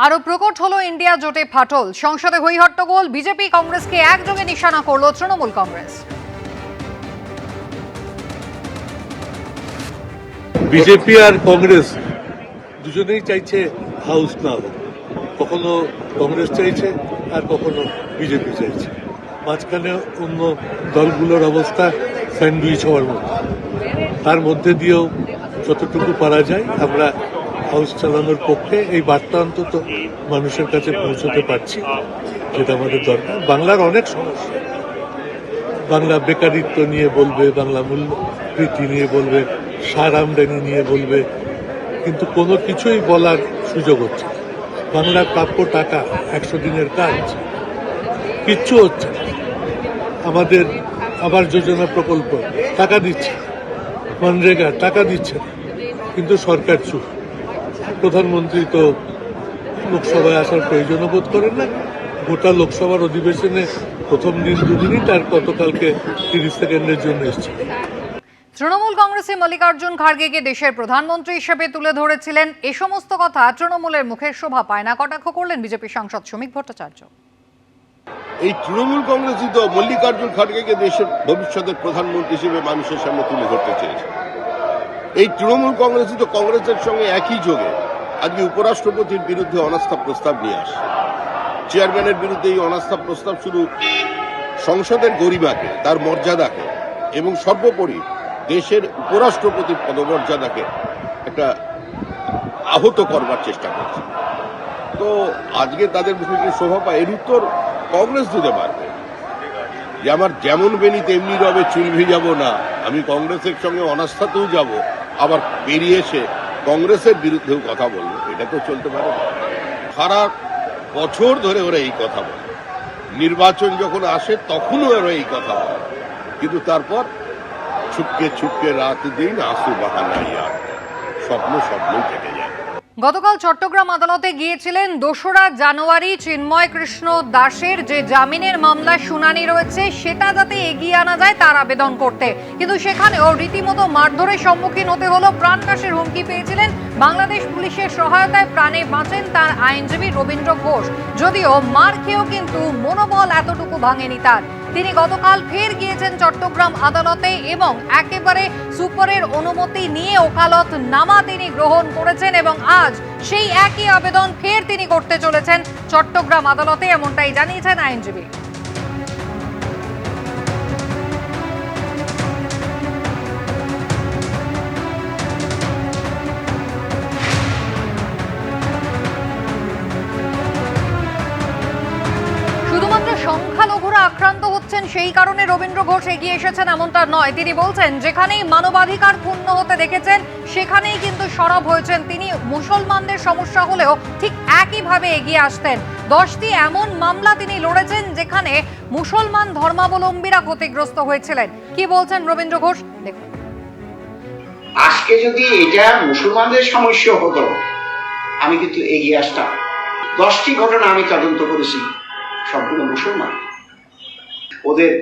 আরো প্রকট হলো ইন্ডিয়া জোটে ফাটল। সংসদে হই হট্টগোল, বিজেপি কংগ্রেসকে একযোগে নিশানা করলো তৃণমূল কংগ্রেস। বিজেপি আর কংগ্রেস দুজনেই চাইছে হাউস না হোক, কখনো কংগ্রেস চাইছে আর কখনো বিজেপি চাইছে। মাঝখানে অন্য দলগুলোর অবস্থা স্যান্ডউইচ হওয়ার মতো। তার মধ্যে দিয়েও যতটুকু পারা যায় আমরা হাউস চালানোর পক্ষে এই বার্তা অন্তত মানুষের কাছে পৌঁছতে পারছি, যেটা আমাদের দরকার। বাংলার অনেক সমস্যা, বাংলা বেকারিত্ব নিয়ে বলবে, বাংলা মূল্যবৃদ্ধি নিয়ে বলবে, সার আমদানি নিয়ে বলবে, কিন্তু কোনো কিছুই বলার সুযোগ হচ্ছে না। বাংলার প্রাপ্য টাকা 100 দিনের কাজ কিচ্ছু হচ্ছে না। আমাদের আবাস যোজনা প্রকল্প টাকা দিচ্ছে, মনরেগা টাকা দিচ্ছে না, কিন্তু সরকার চুপ। প্রধানমন্ত্রী তো লোকসভায় আসার প্রয়োজনও বোধ করেন না। গোটা লোকসভার অধিবেশনে প্রথম দিন দুদিনই তার গতকালকে 30 সেকেন্ডের জন্য এসেছে। তৃণমূল কংগ্রেসে মল্লিকার্জুন খার্গেকে দেশের প্রধানমন্ত্রী হিসেবে তুলে ধরেছিলেন। এ সমস্ত কথা তৃণমূলের মুখে শোভা পায় না, কটাক্ষ করলেন বিজেপি সাংসদ শ্রমিক ভট্টাচার্য। এই তৃণমূল কংগ্রেসই তো মল্লিকার্জুন খার্গেকে দেশের ভবিষ্যতের প্রধানমন্ত্রী হিসেবে মানুষের সামনে তুলে ধরতে চেয়েছে। এই তৃণমূল কংগ্রেসই তো কংগ্রেসের সঙ্গে একই যোগে আজকে উপরাষ্ট্রপতির বিরুদ্ধে অনাস্থা প্রস্তাব নিয়ে আসে। চেয়ারম্যানের বিরুদ্ধে এই অনাস্থা প্রস্তাব শুধু সংসদের গরিমাকে, তার মর্যাদাকে এবং সর্বোপরি দেশের উপরাষ্ট্রপতির পদমর্যাদাকে একটা আহত করবার চেষ্টা করছে। তো আজকে তাদের মুখে কি শোভা পায়, এর উত্তর কংগ্রেস দিতে পারবে যে আমার যেমন বেনি তেমনি রবে, চুল ভিজাবো না। আমি কংগ্রেসের সঙ্গে অনাস্থাতেও যাব, আবার বেরিয়ে এসে কংগ্রেসের বিরুদ্ধেও কথা বলবো। এটা তো চলতে পারে না। সারা বছর ধরে ওরা এই কথা বলে, নির্বাচন যখন আসে তখনও ওরা এই কথা বলে, কিন্তু তারপর ছুপকে ছুপকে রাত দিন আসু বাহানা ইয়াদ, স্বপ্ন স্বপ্নই থেকে যায়। গতকাল চট্টগ্রাম আদালতে গিয়েছিলেন 2রা জানুয়ারি চিন্ময় কৃষ্ণ দাসের যে জামিনের মামলায় শুনানি রয়েছে সেটা যাতে এগিয়ে আনা যায় তার আবেদন করতে, কিন্তু সেখানেও রীতিমতো মারধরের সম্মুখীন হতে হলো। প্রাণনাশের হুমকি পেয়েছিলেন। বাংলাদেশ পুলিশের সহায়তায় প্রাণে বাঁচেন তার আইনজীবী রবীন্দ্র ঘোষ, যদিও মার খেয়েও কিন্তু মনোবল এতটুকু ভাঙেনি তার। তিনি গতকাল ফের গিয়েছেন চট্টগ্রাম আদালতে এবং একেবারে সুপারের অনুমতি নিয়ে ওকালত নামা তিনি গ্রহণ করেছেন এবং আজ সেই একই আবেদন ফের তিনি করতে চলেছেন চট্টগ্রাম আদালতে, এমনটাই জানিয়েছেন আইনজীবী। শুধুমাত্র সংখ্যালঘুরা আক্রান্ত হচ্ছেন সেই কারণে রবীন্দ্র ঘোষ এগিয়ে এসেছেন এমনটা নয়। তিনি বলছেন যেখানেই মানবাধিকার ক্ষুণ্ণ হতে দেখেছেন সেখানেই কিন্তু সরব হয়েছেন তিনি। মুসলমানদের সমস্যা হলেও ঠিক একইভাবে এগিয়ে আসতেন। 10টি এমন মামলা তিনি লড়েছেন যেখানে মুসলমান ধর্মাবলম্বীরা ক্ষতিগ্রস্ত হয়েছিলেন। কি বলছেন রবীন্দ্র ঘোষ দেখুন। আজকে যদি এটা মুসলমানদের সমস্যা হতো আমি কিন্তু এগিয়ে আসতাম। 10টি ঘটনা আমি তদন্ত করেছি, সবগুলো মুসলমান। ওদের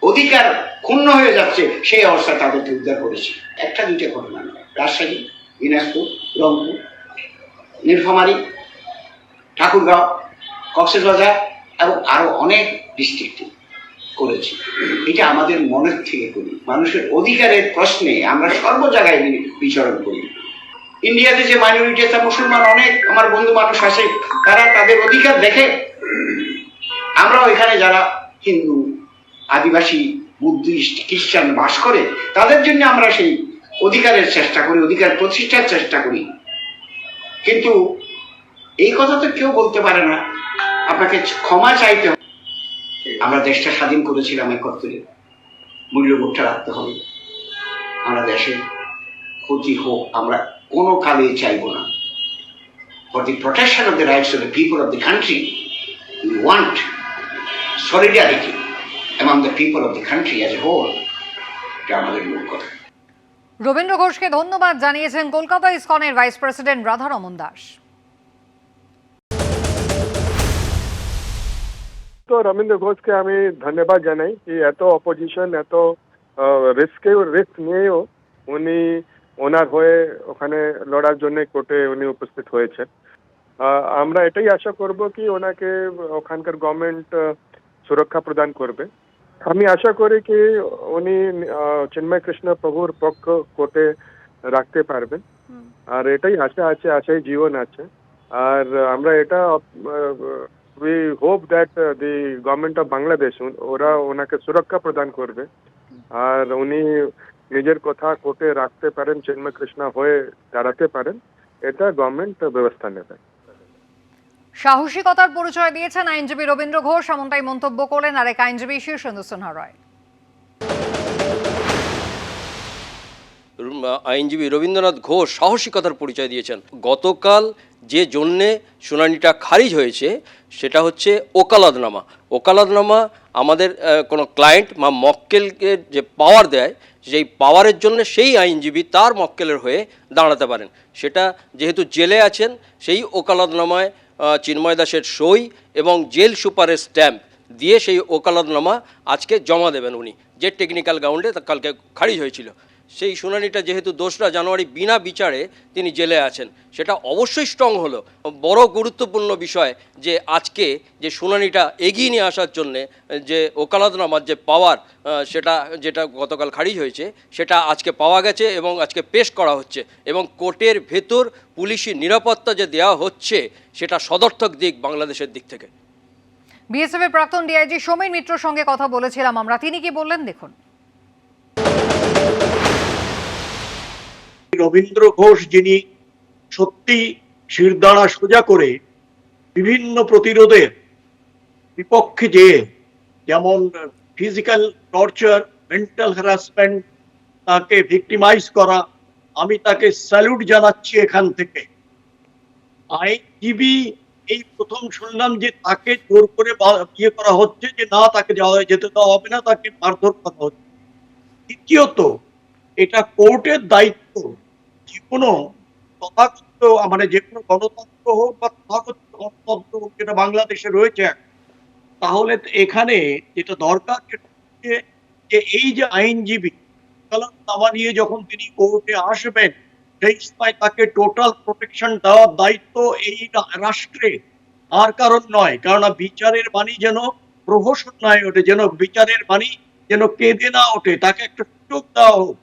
অধিকার ক্ষুণ্ণ হয়ে যাচ্ছে সেই অবস্থা তাদেরকে উদ্ধার করেছি। একটা দুইটা ঘটনা নয়, রাজশাহী, দিনাজপুর, রংপুর, নীলফামারী, ঠাকুরগাঁও, কক্সবাজার এবং আরো অনেক ডিস্ট্রিক্টে করেছি। এটা আমাদের মনের থেকে করি। মানুষের অধিকারের প্রশ্নে আমরা সর্ব জায়গায় বিচরণ করি। ইন্ডিয়াতে যে মাইনরিটি আছে মুসলমান অনেক আমার বন্ধু মানুষ আছে, তারা তাদের অধিকার দেখে। আমরাও এখানে যারা হিন্দু, আদিবাসী, বুদ্ধিস্ট, খ্রিস্টান বাস করে তাদের জন্য আমরা সেই অধিকারের চেষ্টা করি, অধিকার প্রতিষ্ঠার চেষ্টা করি। কিন্তু এই কথা তো কেউ বলতে পারে না, আপনাকে ক্ষমা চাইতে হবে। আমরা দেশটা স্বাধীন করেছিলাম 71-এ, মূল্যবোধটা রাখতে হবে। আমরা দেশের ক্ষতি হোক আমরা কোনো কালে চাইব না। For the protection of the rights of the people of the country we want solidarity among the people of the country as a whole. এটা আমাদের মূল কথা। রবীন্দ্র ঘোষকে ধন্যবাদ জানিয়েছেন কলকাতা ইসকনের ভাইস প্রেসিডেন্ট রাধারমন দাস। তো রবীন্দ্র ঘোষকে আমি ধন্যবাদ জানাই যে এত অপোজিশন, এত রিস্ক নিয়েও উনি ওনার হয়ে ওখানে লড়ার জন্য কোর্টে উনি উপস্থিত হয়েছেন। আমরা এটাই আশা করব কি ওনাকে ওখানকার গভর্নমেন্ট সুরক্ষা প্রদান করবে। আমি আশা করি কি উনি চিন্ময় কৃষ্ণ প্রভুর পক্ষ কোর্টে রাখতে পারবেন, আর এটাই আশা আছে, আশাই জীবন আছে। আর আমরা এটা we hope that the government of Bangladesh ওরা ওনাকে সুরক্ষা প্রদান করবে, আর উনি নিজের কথা কোর্টে রাখতে পারেন, চিন্ময় কৃষ্ণ হয়ে দাঁড়াতে পারেন, এটা গভর্নমেন্ট ব্যবস্থা নেবে। সাহসিকতার পরিচয় দিয়েছেন আইনজীবী রবীন্দ্র ঘোষ, এমনটাই মন্তব্য করলেন আরেক আইনজীবী শীর্ষেন্দু সিনহা রায়। আইনজীবী রবীন্দ্রনাথ ঘোষ সাহসিকতার পরিচয় দিয়েছেন। গতকাল যে জন্যে শুনানিটা খারিজ হয়েছে সেটা হচ্ছে ওকালতনামা। ওকালতনামা আমাদের কোনো ক্লায়েন্ট বা মক্কেলকে যে পাওয়ার দেয়, সেই পাওয়ারের জন্য সেই আইনজীবী তার মক্কেলের হয়ে দাঁড়াতে পারেন। সেটা যেহেতু জেলে আছেন, সেই ওকালতনামায় চিন্ময় দাসের সই এবং জেল সুপারের স্ট্যাম্প দিয়ে সেই ওকালতনামা আজকে জমা দেবেন উনি, যে টেকনিক্যাল গ্রাউন্ডে কালকে খারিজ হয়েছিল। সেই শুনানিটা যেহেতু 2রা জানুয়ারি বিনা বিচারে তিনি জেলে আছেন, সেটা অবশ্যই স্ট্রং হলো। বড় গুরুত্বপূর্ণ বিষয় যে আজকে যে শুনানিটা এগিয়ে নিয়ে আসার জন্যে যে ওকালতনামার যে পাওয়ার, সেটা যেটা গতকাল খারিজ হয়েছে সেটা আজকে পাওয়া গেছে এবং আজকে পেশ করা হচ্ছে, এবং কোর্টের ভেতর পুলিশি নিরাপত্তা যে দেওয়া হচ্ছে সেটা সদর্থক দিক বাংলাদেশের দিক থেকে। বিএসএফ এর প্রাক্তন ডিআইজি সমীর মিত্রর সঙ্গে কথা বলেছিলাম আমরা, তিনি কি বললেন দেখুন। রবীন্দ্র ঘোষ যিনি সত্যি শিরদাঁড়া সোজা করে বিভিন্ন প্রতিরোধের বিপক্ষে যেয়ে, যেমন ফিজিক্যাল টর্চার, মেন্টাল হ্যারাসমেন্ট, তাকে ভিক্টিমাইজ করা, আমি তাকে স্যালুট জানাচ্ছি এখান থেকে। আইনজীবী এই প্রথম শুনলাম যে তাকে জোর করে ইয়ে করা হচ্ছে, যে না তাকে যেতে দেওয়া হবে না, তাকে মারধর করা হচ্ছে। দ্বিতীয়ত, এটা কোর্টের দায়িত্ব যে কোনো তথাকথিত মানে যে কোনো গণতন্ত্র হোক বা তথাকথিত গণতন্ত্র হোক যেটা বাংলাদেশে রয়েছে, তাহলে এখানে যেটা দরকার যে এই যে আইনজীবী তামা নিয়ে যখন তিনি কোর্টে আসবেন, সেই সময় তাকে টোটাল প্রোটেকশন দেওয়ার দায়িত্ব এই রাষ্ট্রে, আর কারণ নয়। কেননা বিচারের বাণী যেন প্রহসন নয় ওঠে, যেন বিচারের বাণী যেন কেঁদে না ওঠে, তাকে একটা সুযোগ দেওয়া হোক।